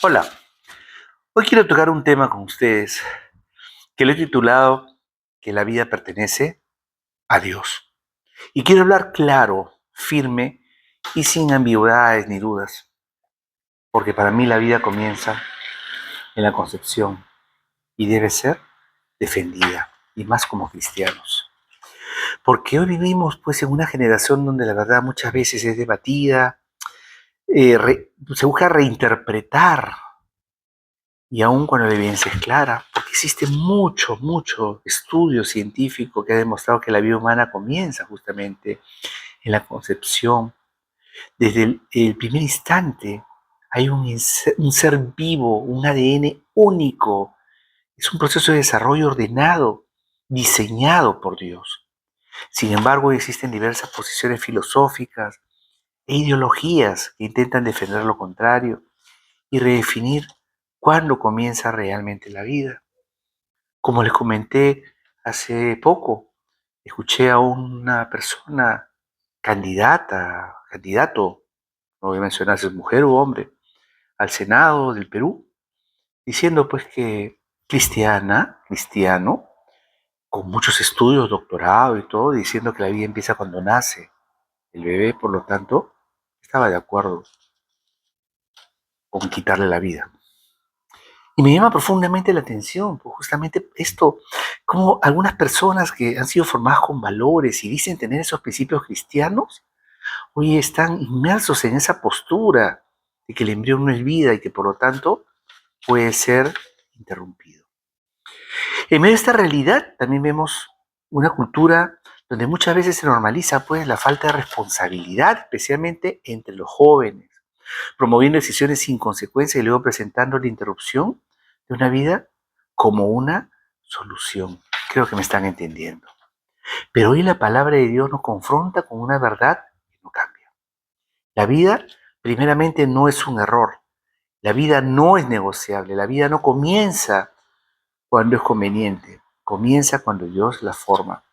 Hola, hoy quiero tocar un tema con ustedes que lo he titulado que la vida pertenece a Dios. Y quiero hablar claro, firme y sin ambigüedades ni dudas, porque para mí la vida comienza en la concepción y debe ser defendida, y más como cristianos. Porque hoy vivimos pues en una generación donde la verdad muchas veces es debatida, se busca reinterpretar. Y aun cuando la evidencia es clara, porque existe mucho estudio científico que ha demostrado que la vida humana comienza justamente en la concepción. Desde el primer instante hay un ser vivo, un ADN único. Es un proceso de desarrollo ordenado, diseñado por Dios. Sin embargo, existen diversas posiciones filosóficas e ideologías que intentan defender lo contrario y redefinir cuándo comienza realmente la vida. Como les comenté hace poco, escuché a una persona candidato, no voy a mencionar si es mujer o hombre, al Senado del Perú, diciendo pues que cristiano, con muchos estudios, doctorado y todo, diciendo que la vida empieza cuando nace el bebé, por lo tanto, estaba de acuerdo con quitarle la vida. Y me llama profundamente la atención, pues justamente esto, como algunas personas que han sido formadas con valores y dicen tener esos principios cristianos, hoy están inmersos en esa postura de que el embrión no es vida y que por lo tanto puede ser interrumpido. En medio de esta realidad también vemos una cultura donde muchas veces se normaliza pues la falta de responsabilidad, especialmente entre los jóvenes, promoviendo decisiones sin consecuencia y luego presentando la interrupción de una vida como una solución. Creo que me están entendiendo. Pero hoy la palabra de Dios nos confronta con una verdad que no cambia. La vida, primeramente, no es un error. La vida no es negociable. La vida no comienza cuando es conveniente. Comienza cuando Dios la forma.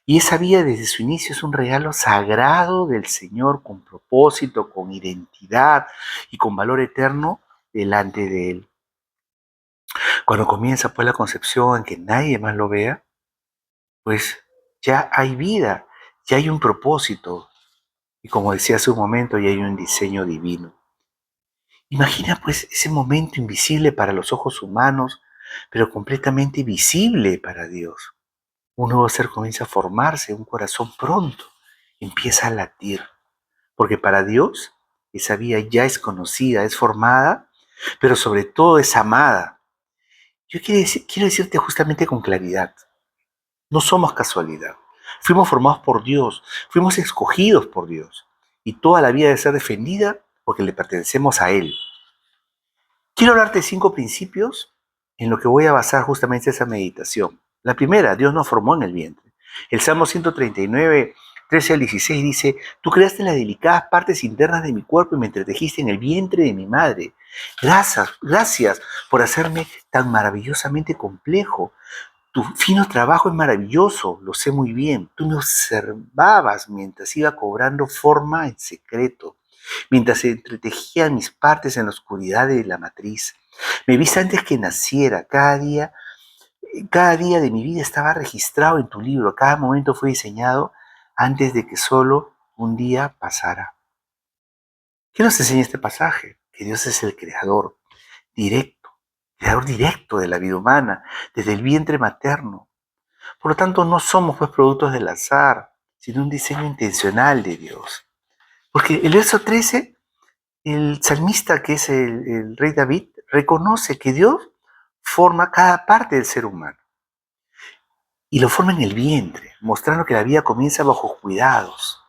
Y esa vida desde su inicio es un regalo sagrado del Señor con propósito, con identidad y con valor eterno delante de Él. Cuando comienza pues la concepción en que nadie más lo vea, pues ya hay vida, ya hay un propósito y como decía hace un momento, ya hay un diseño divino. Imagina pues ese momento invisible para los ojos humanos, pero completamente visible para Dios. Un nuevo ser comienza a formarse, un corazón pronto empieza a latir. Porque para Dios esa vida ya es conocida, es formada, pero sobre todo es amada. Yo quiero decirte justamente con claridad, no somos casualidad. Fuimos formados por Dios, fuimos escogidos por Dios. Y toda la vida debe ser defendida porque le pertenecemos a Él. Quiero hablarte de 5 principios en lo que voy a basar justamente esa meditación. La primera, Dios nos formó en el vientre. El Salmo 139, 13 al 16 dice, tú creaste las delicadas partes internas de mi cuerpo y me entretejiste en el vientre de mi madre. Gracias por hacerme tan maravillosamente complejo. Tu fino trabajo es maravilloso, lo sé muy bien. Tú me observabas mientras iba cobrando forma en secreto, mientras se entretejían mis partes en la oscuridad de la matriz. Me viste antes que naciera, cada día de mi vida estaba registrado en tu libro, cada momento fue diseñado antes de que solo un día pasara. ¿Qué nos enseña este pasaje? Que Dios es el directo, creador directo de la vida humana, desde el vientre materno. Por lo tanto, no somos pues productos del azar, sino un diseño intencional de Dios. Porque el verso 13, el salmista que es el rey David, reconoce que Dios forma cada parte del ser humano y lo forma en el vientre, mostrando que la vida comienza bajo cuidados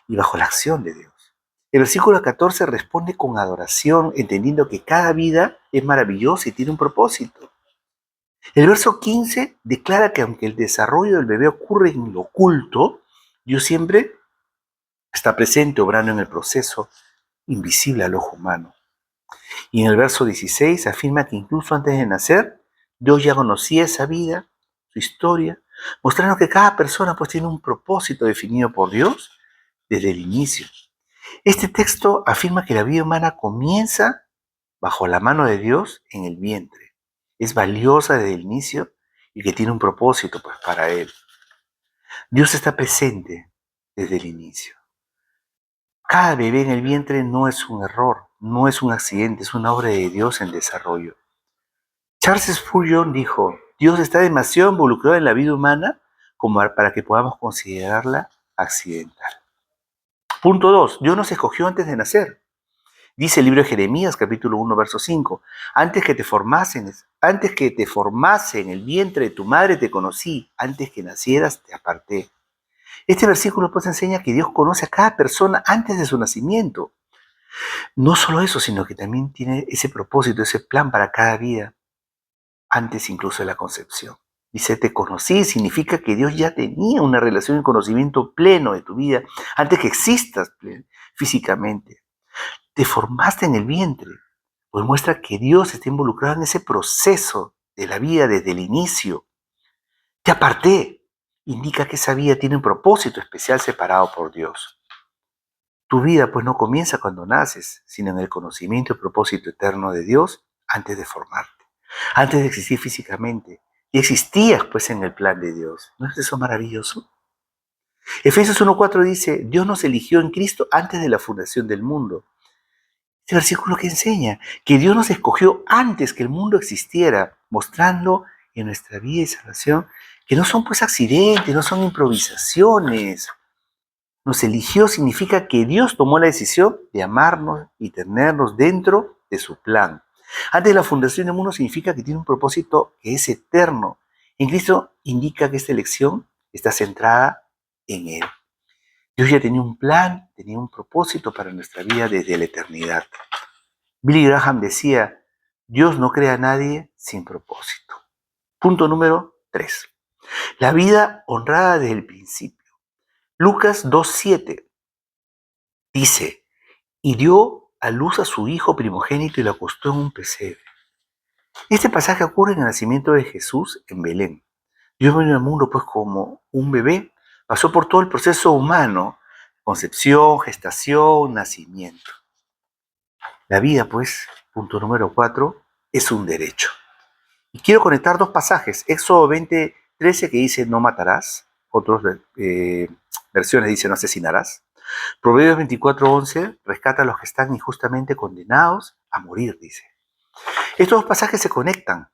y bajo la acción de Dios. El versículo 14 responde con adoración, entendiendo que cada vida es maravillosa y tiene un propósito. El verso 15 declara que aunque el desarrollo del bebé ocurre en lo oculto, Dios siempre está presente obrando en el proceso invisible al ojo humano. Y en el verso 16 afirma que incluso antes de nacer, Dios ya conocía esa vida, su historia, mostrando que cada persona pues tiene un propósito definido por Dios desde el inicio. Este texto afirma que la vida humana comienza bajo la mano de Dios en el vientre. Es valiosa desde el inicio y que tiene un propósito pues para él. Dios está presente desde el inicio. Cada bebé en el vientre no es un error, no es un accidente, es una obra de Dios en desarrollo. Charles Spurgeon dijo, Dios está demasiado involucrado en la vida humana como para que podamos considerarla accidental. Punto 2. Dios nos escogió antes de nacer. Dice el libro de Jeremías, capítulo 1, verso 5. Antes que te formase en el vientre de tu madre te conocí, antes que nacieras te aparté. Este versículo pues enseña que Dios conoce a cada persona antes de su nacimiento. No solo eso, sino que también tiene ese propósito, ese plan para cada vida, antes incluso de la concepción. Dice, te conocí, significa que Dios ya tenía una relación y conocimiento pleno de tu vida antes que existas físicamente. Te formaste en el vientre, pues muestra que Dios está involucrado en ese proceso de la vida desde el inicio. Te aparté, indica que esa vida tiene un propósito especial separado por Dios. Tu vida pues no comienza cuando naces, sino en el conocimiento y propósito eterno de Dios antes de formarte, antes de existir físicamente. Y existías pues en el plan de Dios. ¿No es eso maravilloso? Efesios 1:4 dice, Dios nos eligió en Cristo antes de la fundación del mundo. Este versículo que enseña que Dios nos escogió antes que el mundo existiera, mostrando en nuestra vida y salvación que no son pues accidentes, no son improvisaciones. Nos eligió significa que Dios tomó la decisión de amarnos y tenernos dentro de su plan. Antes de la fundación del mundo significa que tiene un propósito que es eterno. En Cristo indica que esta elección está centrada en Él. Dios ya tenía un plan, tenía un propósito para nuestra vida desde la eternidad. Billy Graham decía, Dios no crea a nadie sin propósito. Punto número 3. La vida honrada desde el principio. Lucas 2:7 dice, y dio a luz a su hijo primogénito y lo acostó en un pesebre. Este pasaje ocurre en el nacimiento de Jesús en Belén. Dios vino al mundo pues como un bebé, pasó por todo el proceso humano, concepción, gestación, nacimiento. La vida pues, punto número 4, es un derecho. Y quiero conectar dos pasajes. Éxodo 20:13 que dice no matarás. Otras versiones dicen no asesinarás. Proverbios 24:11 rescata a los que están injustamente condenados a morir, dice. Estos dos pasajes se conectan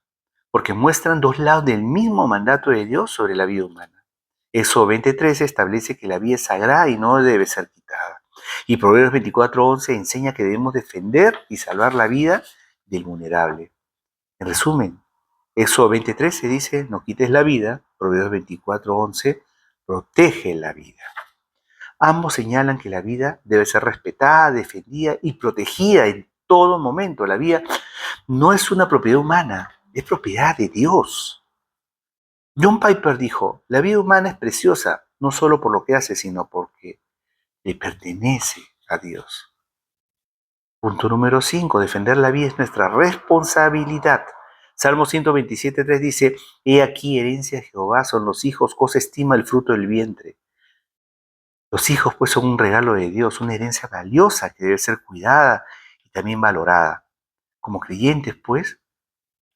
porque muestran dos lados del mismo mandato de Dios sobre la vida humana. Éxodo 20:13 establece que la vida es sagrada y no debe ser quitada. Y Proverbios 24:11 enseña que debemos defender y salvar la vida del vulnerable. En resumen, Éxodo 20:13 dice, no quites la vida. Proverbios 24:11, protege la vida. Ambos señalan que la vida debe ser respetada, defendida y protegida en todo momento. La vida no es una propiedad humana, es propiedad de Dios. John Piper dijo, la vida humana es preciosa, no solo por lo que hace, sino porque le pertenece a Dios. Punto número 5. Defender la vida es nuestra responsabilidad. Salmo 127:3 dice, he aquí herencia de Jehová son los hijos, cosa estima el fruto del vientre. Los hijos pues son un regalo de Dios, una herencia valiosa que debe ser cuidada y también valorada. Como creyentes pues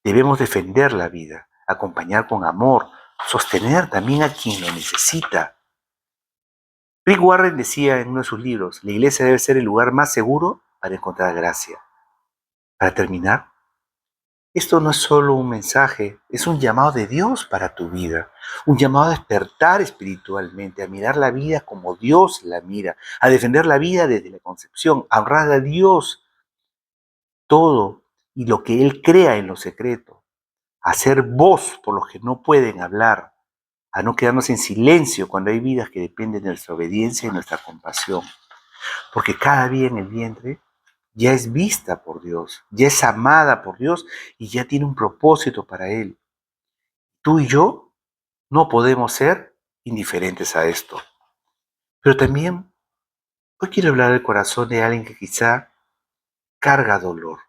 debemos defender la vida, acompañar con amor, sostener también a quien lo necesita. Rick Warren decía en uno de sus libros, la iglesia debe ser el lugar más seguro para encontrar gracia. Para terminar, esto no es solo un mensaje, es un llamado de Dios para tu vida, un llamado a despertar espiritualmente, a mirar la vida como Dios la mira, a defender la vida desde la concepción, a honrar a Dios todo y lo que Él crea en lo secreto, a ser voz por los que no pueden hablar, a no quedarnos en silencio cuando hay vidas que dependen de nuestra obediencia y nuestra compasión, porque cada vida en el vientre ya es vista por Dios, ya es amada por Dios y ya tiene un propósito para Él. Tú y yo no podemos ser indiferentes a esto. Pero también hoy quiero hablar del corazón de alguien que quizá carga dolor,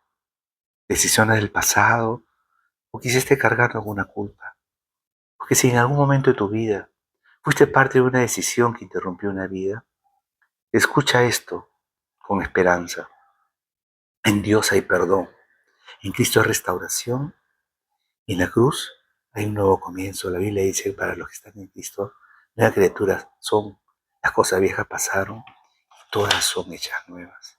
decisiones del pasado o quizá esté cargando alguna culpa. Porque si en algún momento de tu vida fuiste parte de una decisión que interrumpió una vida, escucha esto con esperanza. En Dios hay perdón. En Cristo hay restauración y en la cruz hay un nuevo comienzo. La Biblia dice que para los que están en Cristo, nuevas criaturas son, las cosas viejas pasaron, todas son hechas nuevas.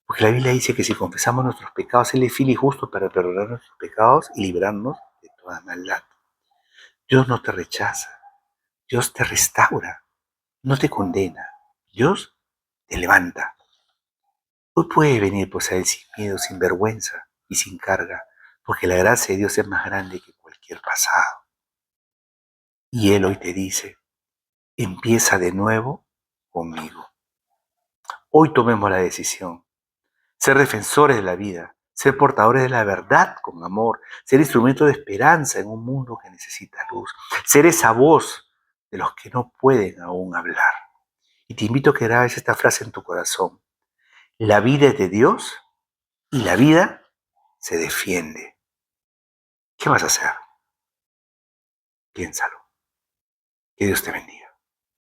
Porque la Biblia dice que si confesamos nuestros pecados, Él es fiel y justo para perdonar nuestros pecados y librarnos de toda maldad. Dios no te rechaza, Dios te restaura, no te condena, Dios te levanta. Hoy puede venir pues a Él sin miedo, sin vergüenza y sin carga, porque la gracia de Dios es más grande que cualquier pasado. Y Él hoy te dice, empieza de nuevo conmigo. Hoy tomemos la decisión, ser defensores de la vida, ser portadores de la verdad con amor, ser instrumento de esperanza en un mundo que necesita luz, ser esa voz de los que no pueden aún hablar. Y te invito a que grabes esta frase en tu corazón. La vida es de Dios y la vida se defiende. ¿Qué vas a hacer? Piénsalo. Que Dios te bendiga.